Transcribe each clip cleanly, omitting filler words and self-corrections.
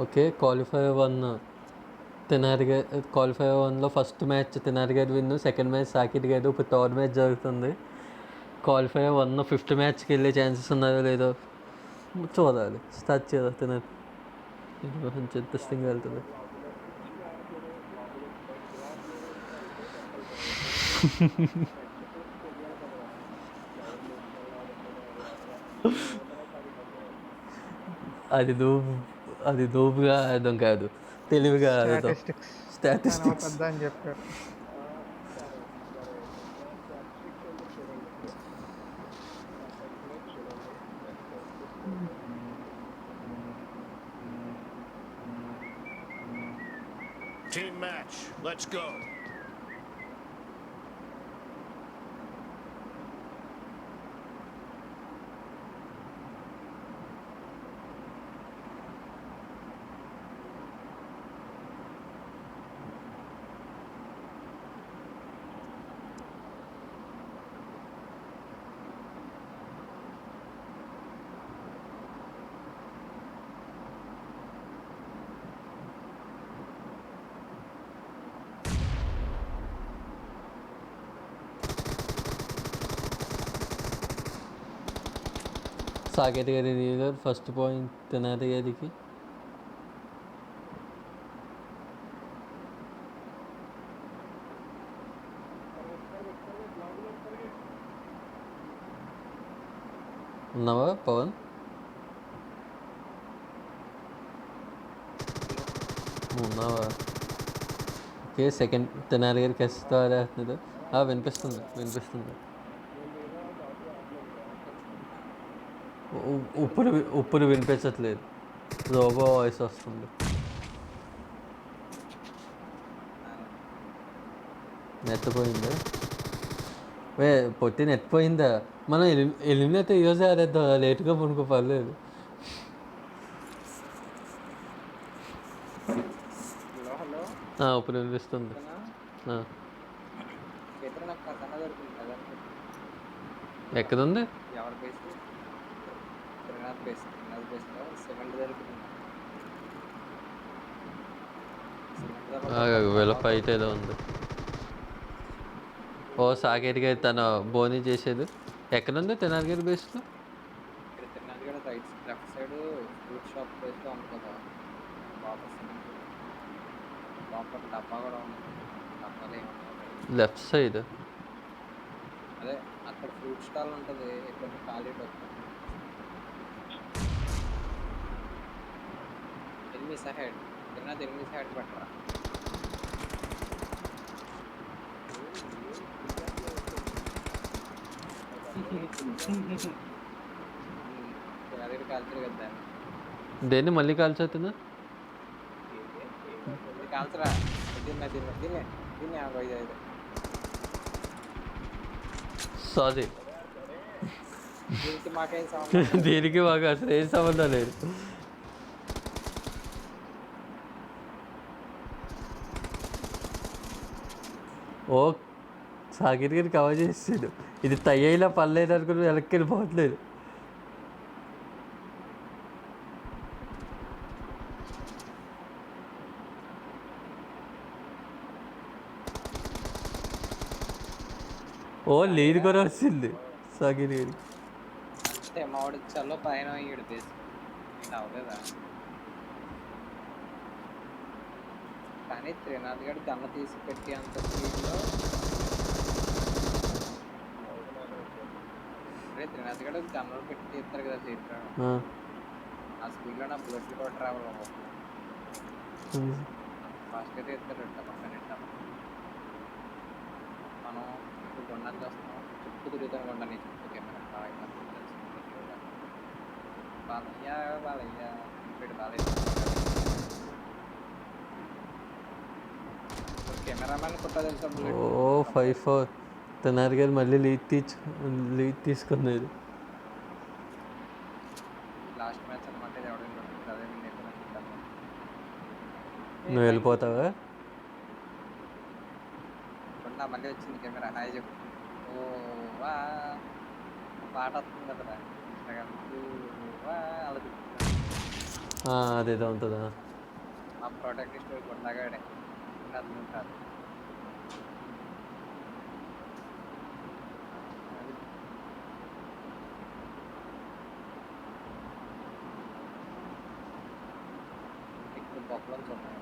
Okay. Qualifier 1 Tenali qualifier 1లో first match Tenali గారి win, second match సాకిట్ గారు, ఇప్పుడు థర్డ్ మ్యాచ్ జరుగుతుంది. క్వాలిఫైయర్ 1 ఫిఫ్త్ మ్యాచ్కి వెళ్ళే ఛాన్సెస్ ఉన్నాయో లేదో చూడాలి. స్టార్ట్ చేయాలి తెనాలి. కొంచెం ఇంట్రెస్టింగ్గా వెళ్తుంది. అది దూపుగా ఆడడం కాదు, తెలివిగా ఆడదాం. స్టాటిస్టిక్స్ అని చెప్పారు. Team match, let's go. Saket గారి లీడర్ ఫస్ట్ పాయింట్ తెనాలి గారికి. ఉన్నావా పవన్? ఉన్నావా? ఓకే. సెకండ్ తెనాలి గారికి ఎస్తో ఆడేస్తున్నారు. వినిపిస్తుంది. ఉప్పుడు వినిపించట్లేదు, రోబో వాయిస్ వస్తుంది. నెట్ పోయిందా? పొట్టి నెట్ పోయిందా? మనం ఎలిమినేట్ ఈరోజు ఆడేద్దాం, లేట్గా పనుకో పర్లేదు. ఇప్పుడు వినిపిస్తుంది. ఎక్కడుంది? వీళ్ళ ఫైట్ ఏదో ఉంది. ఓ సాకేట్ గారి తన బోనీ చేసేది ఎక్కడుంది? తెనాలి గారి బేస్లో లెఫ్ట్ సైడ్. అదే అక్కడ ఫ్రూట్ స్టాల్ ఉంటుంది, ఎక్కడ ఖాళీ ఎనిమిది సైడ్ తిన్నది, 8 సైడ్ పట్టరా. అదే కాల్చారు కదా. దేన్ని మళ్ళీ కాల్చవుతుందా? కాల్చరా దీన్ని సారీ, దీనికి మాకేం సంబంధం? దీనికి మాకు అసలు ఏం సంబంధం లేదు. ఓ సాకిట్ గారికి కవర్ చేసాడు. ఇది తయ్యేలా పర్లేదు అనుకుని వెనక్కి వెళ్ళిపోవట్లేదు. ఓ లీడ్ కూడా వచ్చింది సాకిట్ గారికి. అంటే మామిడి చల్లో పైన అవ్వలేదా? కానీ త్రినాథ్ గడి గన్న తీసి పెట్టి అంత స్పీడ్లో త్రినాథ్ గడు గన్నలు పెట్టి తీస్తారు కదా చేతిలో, ఆ స్పీడ్లో నా బుల్లెట్లు కూడా ట్రావెల్ అవ్వదు. ఫాస్ట్గా తీస్తారు పక్కన. మనం ఇప్పుడు కొండలు చేస్తున్నాం, చుట్టూ తిరుగుతాను కొండ నీ చుట్టూ కెమెరా బాలయ్య కెమెరామెన్ కుట్ట తెలుసా? ఓ 5-4 తెనాలి గారు మళ్ళీ లీడ్ తీసుకున్నారు. లాస్ట్ మ్యాచ్ అనమాట ఇది. అదే నువ్వు వెళ్ళిపోతావా? మళ్ళీ వచ్చింది కెమెరా. హాయ్ చెప్పు. ఓ వా పాట వస్తుంది కదా ఇన్స్టాగ్రామ్. అలా అదేదో ఉంటుందా? ఆ ప్రొటెక్టిస్ట్ గుండగాడే అందుకుంటారు. ఇక్కడ బొక్కలు ఉన్నాయి.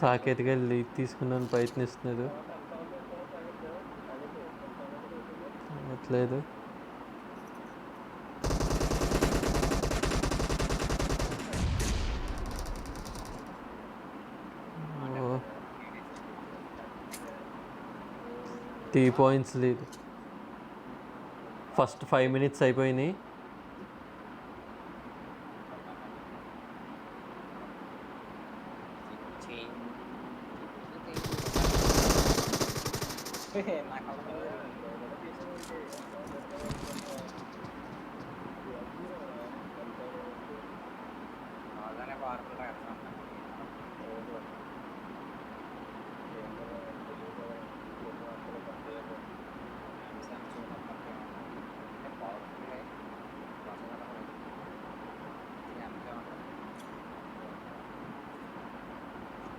సాకేత్గా లీడ్ తీసుకున్నాను ప్రయత్నిస్తున్నాడు, అవ్వట్లేదు. ఓ 3 points లీడ్. ఫస్ట్ 5 minutes అయిపోయినాయి.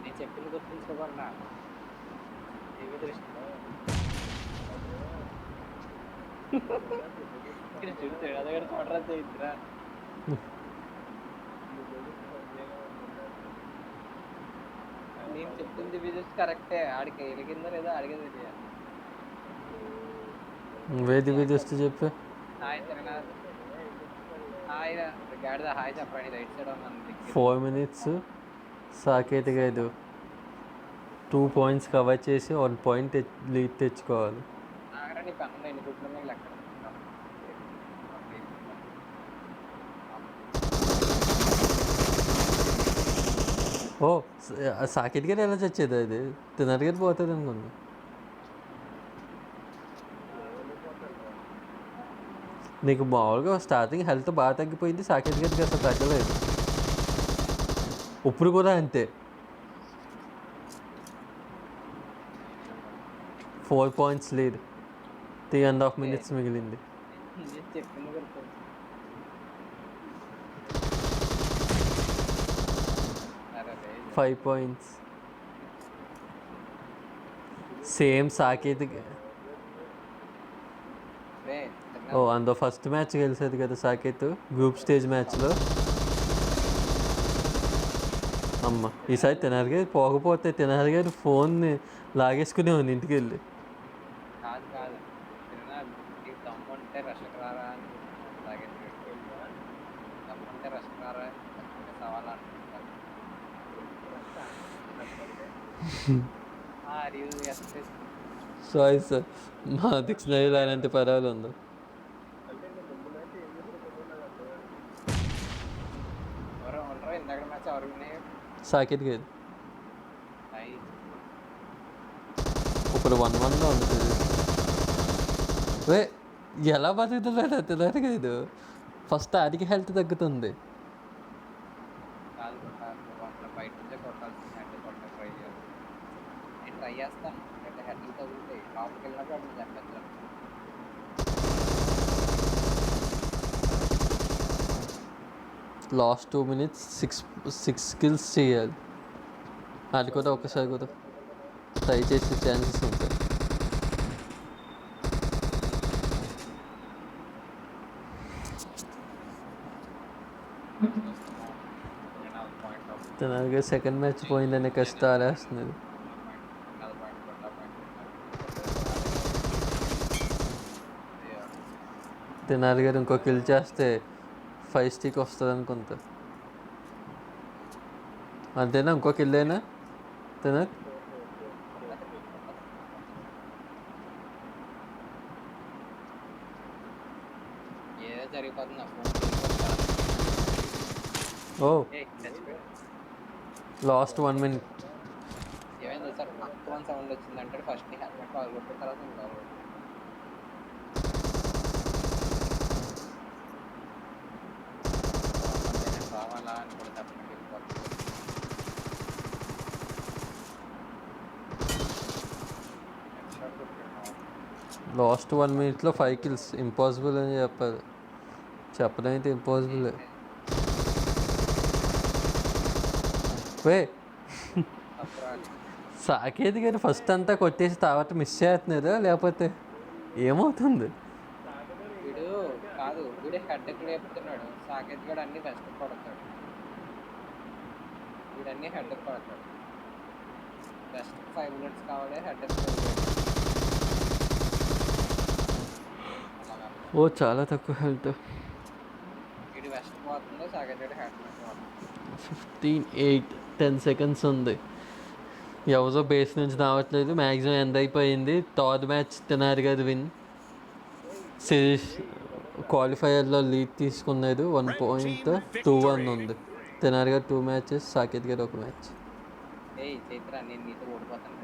నేను చెప్పింది గుర్తుంచుకోకుండా ఏమి దృష్టిలో ఇక్కడ చూస్తాడు అదే చూడరా చేయిద్దిరా. నేను చెప్పింది విజిట్ కరెక్టే, ఆడికి ఎలిగిందో లేదో అడిగేది తెలియాలి. వేది వేదిస్తూ చెప్పు. హాయ్ తిరగనాథ్, హాయ్ గాడిద, హాయ్ చెప్పండి. రైట్ సైడ్ ఉన్నాను. 4 minutes. సాకేత్గా 2 points కవర్ చేసి 1 point లీడ్ తెచ్చుకోవాలి. నాగరా నీ పన్ను ఎన్ని గుడ్లు లెక్క. ఓ సాకేత్ గారు ఎలా చచ్చేది? అది తినర్ గారు పోతుంది అనుకున్నా. నీకు మామూలుగా స్టార్టింగ్ హెల్త్ బాగా తగ్గిపోయింది, సాకేత్ గారికి అసలు తగ్గలేదు. ఇప్పుడు కూడా అంతే. 4 points లీడ్, 3.5 minutes మిగిలింది. చెప్పింది గుర్తు. 5 points. సేమ్ సాకేత్. ఓ అందులో ఫస్ట్ మ్యాచ్ గెలిచేది కదా సాకేత్, గ్రూప్ స్టేజ్ మ్యాచ్లో. అమ్మ ఈసారి తినర్ గారు పోకపోతే తినర్ గారు ఫోన్ని లాగేసుకునే ఉంది ఇంటికి వెళ్ళి. కాదు కాదు, దమ్ముంటే రసకరారా అని దమ్ముంటే రసకరారా సవాలా అనుకుంటారు. సారీ సార్, మా డిక్షనరీలో అలాంటి పదాలు ఉందా? ఇందాక మ్యాచ్ ఎవరు సాకేత్ గారు ఇప్పుడు 1-1లో ఉంది. ఎలా బతుకుతున్నాడు తినర్ గారు? ఫస్ట్ ఆడికి హెల్త్ తగ్గుతుంది. బయట నుంచే కొట్టాల్సింది, హెడ్ కొట్ట ట్రై చేయాలి. నేను ట్రై చేస్తాను, అంటే హెడ్లు తగ్గుతాయి. లోపలికి వెళ్ళినప్పుడు అప్పుడు చంపేస్తాను. లాస్ట్ 2 minutes 6 kills చేయాలి. అది కూడా ఒకసారి కూడా ట్రై చేసే ఛాన్సెస్ ఉంటాయి. తనగా సెకండ్ మ్యాచ్ పోయిందనే కష్టాలు వేస్తున్నది. తినాలి గారు ఇంకో కిల్ చేస్తే 5 stick వస్తుంది అనుకుంటా. అంతేనా? ఇంకో కిల్లేనా తినర్? ఏదో జరిగిపోతుంది. ఓ లాస్ట్ 1 minute. ఏమైంది సార్? తక్కువ సౌండ్ వచ్చిందంటే ఫస్ట్ హెల్మెట్ కాల్ కొట్టిన తర్వాత ఇంకా కావాలా అని కూడా తప్పకుండా లాస్ట్ 1 minute 5 kills ఇంపాసిబుల్ అని చెప్పారు. చెప్పడం అయితే ఇంపాసిబుల్. వే తప్పురాలి. సాకేత్ గారు ఫస్ట్ అంతా కొట్టేసి తర్వాత మిస్ చేస్తున్నారా లేకపోతే ఏమవుతుంది? వీడు హెడ్ లేపుతున్నాడు. సాకేత్ కూడా అన్ని బెస్ట్ కొడతాడు. వీడు అన్ని హెడ్ కొడతాడు. బెస్ట్ 5 minutes కావాలి. హెడ్ ఓ చాలా తక్కువ హెల్త్. వీడు వెస్ట్ పోతుందో సాకేత్ గడ హెడ్ 15-8 10 seconds ఉంది. ఎవరో బేస్ నుంచి రావట్లేదు. మ్యాక్సిమం ఎండ్ అయిపోయింది. థర్డ్ మ్యాచ్ తినారు కదా విన్. సిరీస్ క్వాలిఫైయర్లో లీడ్ తీసుకున్నారు. 1.21 ఉంది. తినారు గారు 2 matches, సాకేత్ గారు 1 match. చైత్ర నేను నీతో ఓడిపోతాను